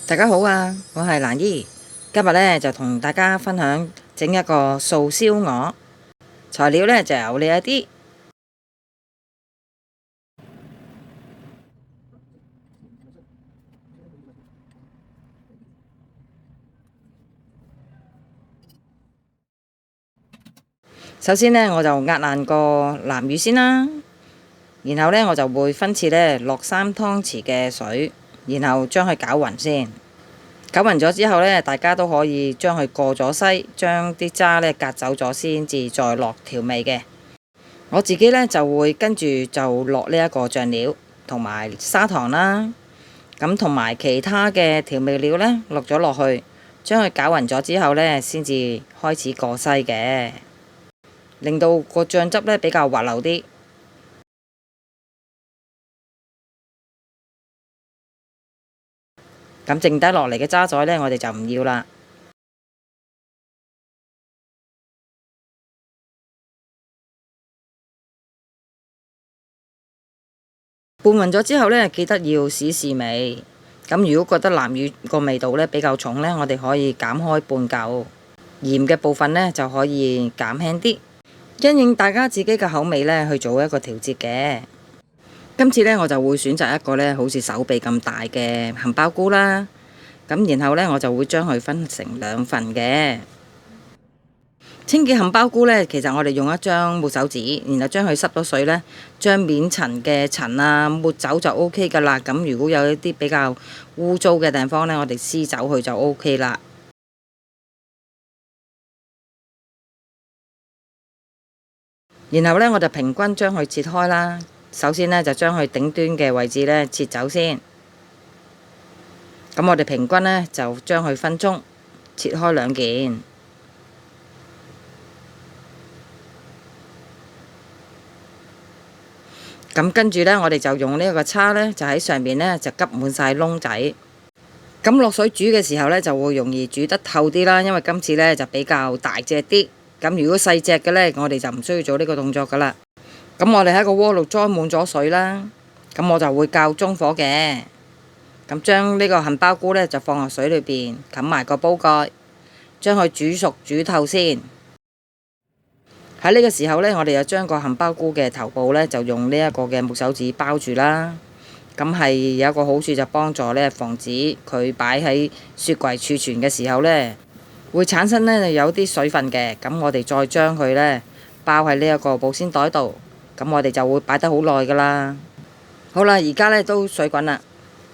大家好啊，我係蘭姨，今日呢，就同大家分享整一個素燒鵝，材料呢，就由呢一啲。首先呢，我就壓爛個南乳先啦，然後呢，我就會分次呢落3湯匙嘅水，然後將佢攪勻先。攪勻咗之後呢，大家都可以將佢過咗篩，將啲渣呢隔走咗先至再落調味嘅。我自己呢，就會跟住就落呢一個醬料同埋砂糖啦。咁同埋其他嘅調味料呢，落咗落去，將佢攪勻咗之後呢，先至開始過篩嘅，令到個醬汁呢比較滑溜啲。咁剩低落嚟嘅渣仔呢，我哋就唔要啦。拌勻咗之後呢，記得要試試味。咁如果覺得南乳個味道呢比較重呢，我哋可以減開半嚿。鹽嘅部分呢，就可以減輕啲，因應大家自己嘅口味呢去做一個調節嘅。今次呢，我就會選擇一個呢好似手臂咁大嘅杏鮑菇啦。咁然後呢，我就會將佢分成2份嘅。清潔杏鮑菇呢，其實我哋用一張抹手紙，然後將佢濕咗水呢，將面層嘅塵啊抹走就 OK 噶啦。咁如果有一啲比較污糟嘅地方呢，我哋撕走佢就 OK 啦。然後呢，我就平均將佢切開啦。首先呢，就將佢頂端嘅位置呢切走先。咁我哋平均呢，就將佢分中切開2件。咁跟住呢，我哋就用呢個叉呢，就喺上面呢，就急滿晒窿仔。咁落水煮嘅時候呢，就會容易煮得透啲啦。因為今次呢，就比較大隻啲。咁如果細隻嘅呢，我哋就唔需要做呢個動作噶啦。咁我哋喺個鍋度裝滿咗水啦。咁我就會較中火嘅。咁將呢個杏鮑菇呢，就放落水裏邊，冚埋個煲蓋，將佢煮熟煮透先。喺呢個時候呢，我哋就將個杏鮑菇嘅頭部呢，就用呢一個嘅木手指包住啦。咁係有一個好處，就幫助呢防止佢擺喺雪櫃儲存嘅時候呢，會產生呢有啲水分嘅。咁我哋再將佢呢包喺呢一個保鮮袋度，咁我哋就會擺得好耐噶啦。好啦，而家呢都水滾啦，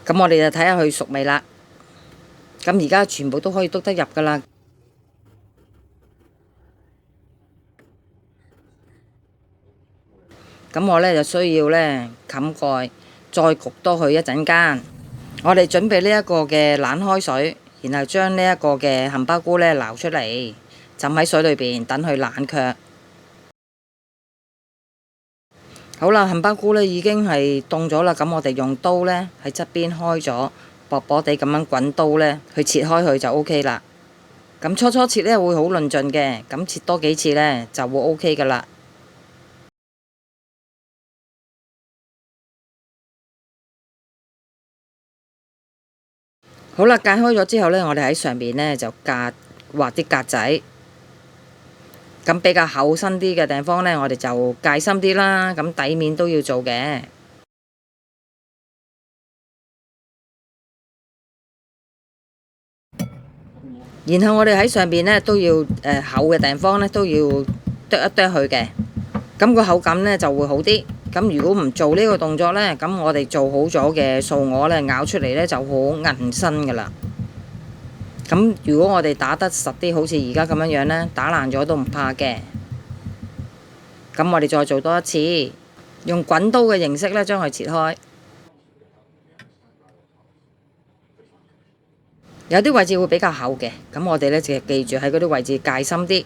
咁我哋就睇下佢熟未啦。咁而家全部都可以篤得入噶啦。咁我呢就需要呢冚蓋，再焗多佢一陣間。我哋準備呢一個嘅冷開水，然後將呢一個嘅杏鮑菇呢撈出嚟，浸喺水裏邊，等佢冷卻。好啦，杏鮑菇呢已經係凍咗啦，咁我哋用刀呢喺側邊開咗，薄薄地咁樣滾刀呢去切開佢就 OK 啦。咁初初切呢會好論盡嘅，咁切多幾次呢就會 OK 噶啦。好啦，解開咗之後呢，我哋喺上面呢就畫啲格仔。咁比較厚身啲嘅地方呢，我哋就戒深啲啦。咁底面都要做嘅。然後我哋喺上邊呢都要厚嘅地方呢都要剁一剁佢嘅，咁個口感呢就會好啲。咁如果唔做呢個動作呢，咁我哋做好咗嘅素鵝呢咬出嚟呢就好韌身噶啦。咁如果我哋打得實啲，好似而家咁樣樣呢，打爛咗都唔怕嘅。咁我哋再做多一次，用滾刀嘅形式呢將佢切開。有啲位置會比較厚嘅，咁我哋呢就記住喺嗰啲位置戒深啲。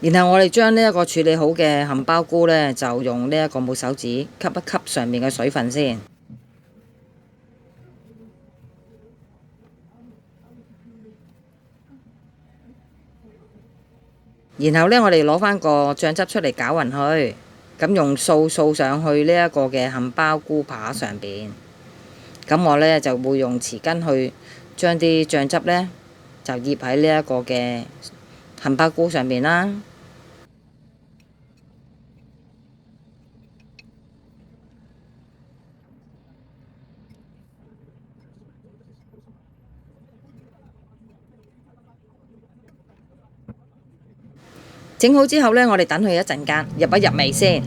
然後我哋將呢一個處理好嘅杏鮑菇呢，就用呢一個木手指吸一吸上面嘅水分先。然後呢，我哋攞返個醬汁出嚟攪勻佢，咁用掃上去呢一個嘅杏鮑菇扒上邊。咁我呢，就會用匙羹去將啲醬汁呢，就醃喺呢一個嘅杏鮑菇上面啦。整好之後呢，我哋等佢一陣間，入一入味先。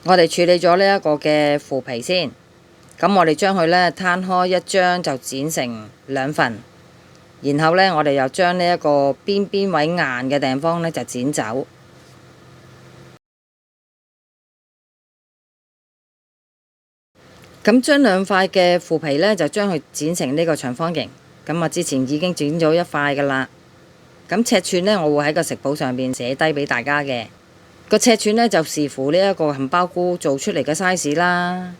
我哋處理咗呢一個嘅腐皮先，咁我哋將佢呢攤開一張就剪成兩份，然後呢，我哋又將呢一個邊位硬嘅地方呢就剪走。咁將兩塊嘅腐皮呢，就將佢剪成呢個長方形。咁我之前已經剪咗一塊噶啦。咁尺寸呢，我會喺個食譜上面寫低俾大家嘅。個尺寸呢，就視乎呢一個杏鮑菇做出嚟嘅 size 啦。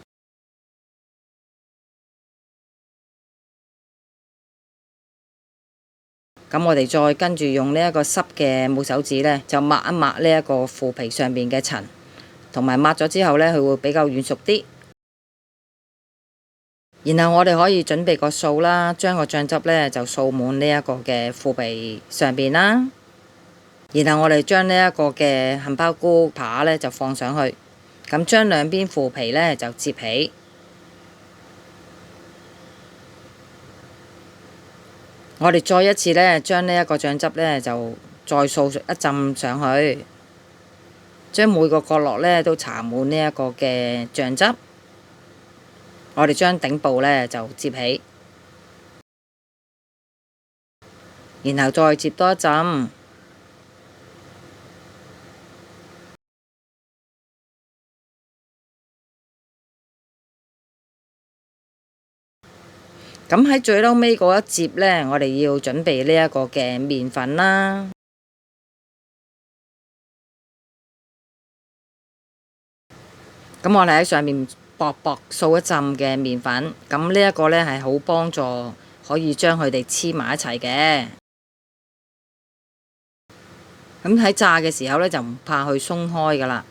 咁我哋再跟住用呢一個濕嘅木手指呢，就抹一抹呢一個腐皮上面嘅塵，同埋抹咗之後呢，佢會比較軟熟啲。然後我哋可以準備個掃啦，將個醬汁呢就掃滿呢一個嘅腐皮上邊啦。然後我哋將呢一個嘅杏鮑菇扒呢就放上去，咁將兩邊腐皮呢就摺起。我哋再一次呢，將呢一個醬汁呢就再掃一浸上去，將每個角落呢都搽滿呢一個嘅醬汁。我哋將頂部呢就摺起，然後再摺多一浸。咁喺最嬲尾嗰一摺呢，我哋要準備呢一個嘅麵粉啦。咁我哋喺上面薄薄掃一浸嘅麵粉，咁呢一個呢係好幫助可以將佢哋黐埋一齊嘅。咁喺炸嘅時候呢，就唔怕佢鬆開噶啦。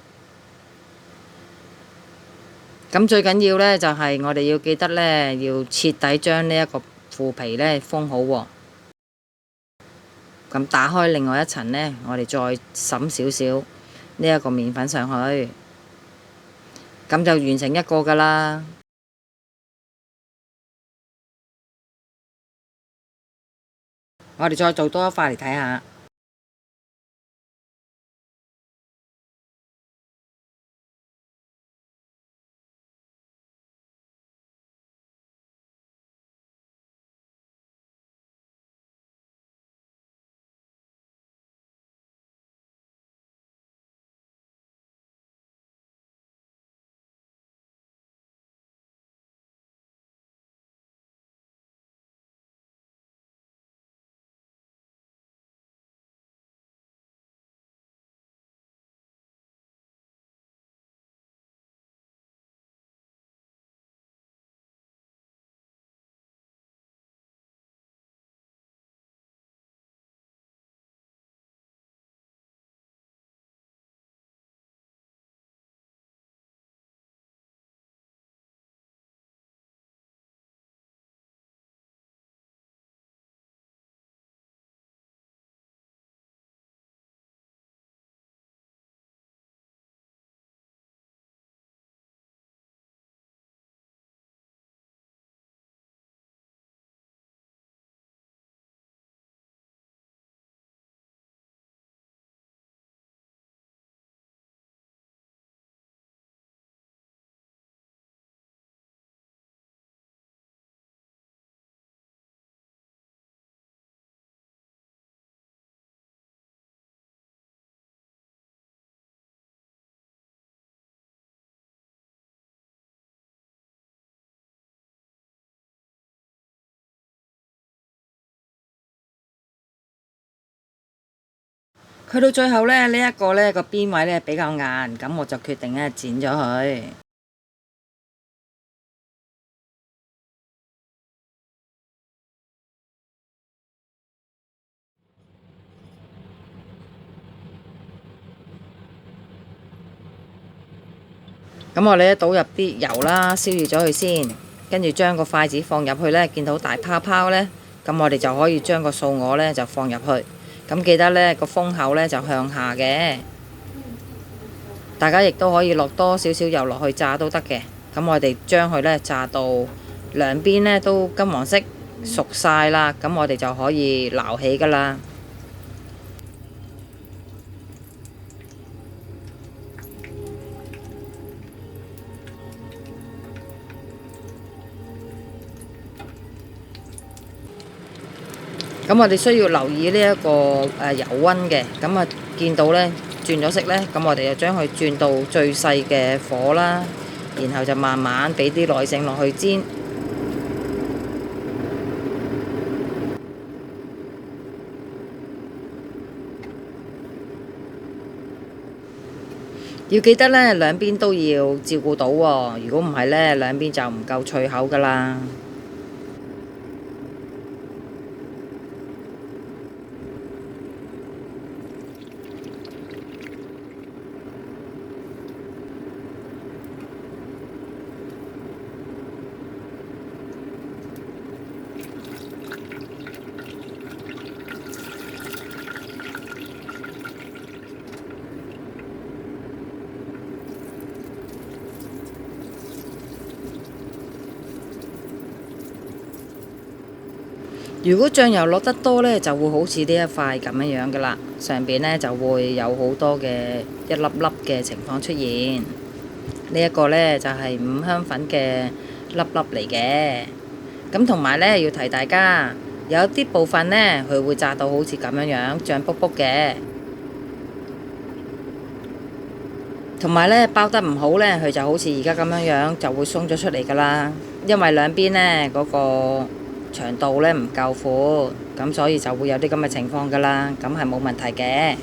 咁最緊要呢，就係我哋要記得呢，要徹底將呢一個腐皮呢封好喎。咁打開另外一層呢，我哋再滲少少呢一個麵粉上去，咁就完成一個噶啦。我哋再做多一塊嚟睇下。去到最後呢，呢一個呢個邊位呢比較硬，咁我就決定呢剪咗佢。咁我哋咧倒入啲油啦，燒熱咗佢先，跟住將個筷子放入去呢，見到大泡泡呢，咁我哋就可以將個素鵝呢就放入去。咁記得呢個封口呢就向下嘅，大家亦都可以落多少少油落去炸都得嘅。咁我哋將佢呢炸到兩邊呢都金黃色熟晒啦，咁我哋就可以撈起噶啦。咁我哋需要留意呢一個油溫嘅，咁啊見到呢轉咗色呢，咁我哋就將佢轉到最細嘅火啦，然後就慢慢俾啲耐性落去煎。要記得呢兩邊都要照顧到喎，如果唔係呢，兩邊就唔夠脆口噶啦。如果醬油落得多呢，就會好似呢一塊咁樣樣噶啦，上邊呢就會有好多嘅一粒粒嘅情況出現。呢一個呢就係五香粉嘅粒粒嚟嘅。咁同埋呢要提大家，有啲部分呢佢會炸到好似咁樣樣脹卜卜嘅，同埋呢包得唔好呢，佢就好似而家咁樣樣就會鬆咗出嚟噶啦。因為兩邊呢嗰個長度呢唔夠闊，咁所以就會有啲咁嘅情況噶啦，咁係冇問題嘅。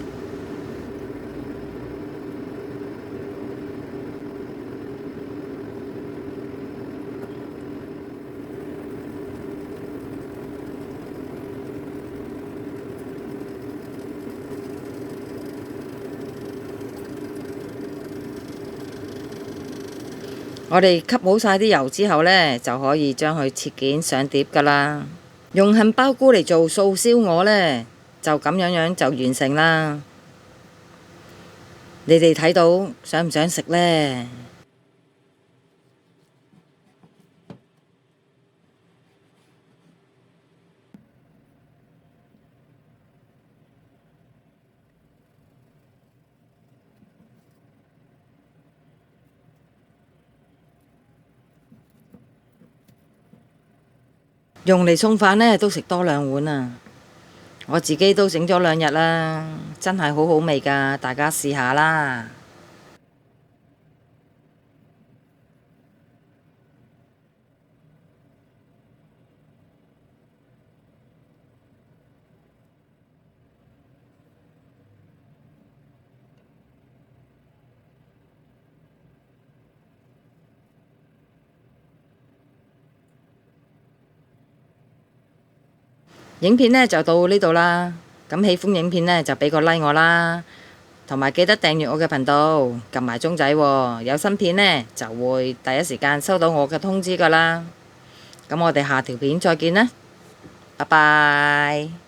我哋吸好晒啲油之後呢，就可以將佢切件上碟噶啦。用杏鮑菇嚟做素燒鵝呢，就咁樣樣就完成啦。你哋睇到想唔想食呢？用嚟送飯呢，都食多2碗啊！我自己都整咗2日啦，真係好好味㗎，大家試下啦。影片呢就到呢度啦，咁喜歡影片呢就俾個 like 我啦，同埋記得訂閱我嘅頻道，撳埋鐘仔喎，有新片呢就會第一時間收到我嘅通知㗎啦。咁我哋下條片再見啦，拜拜。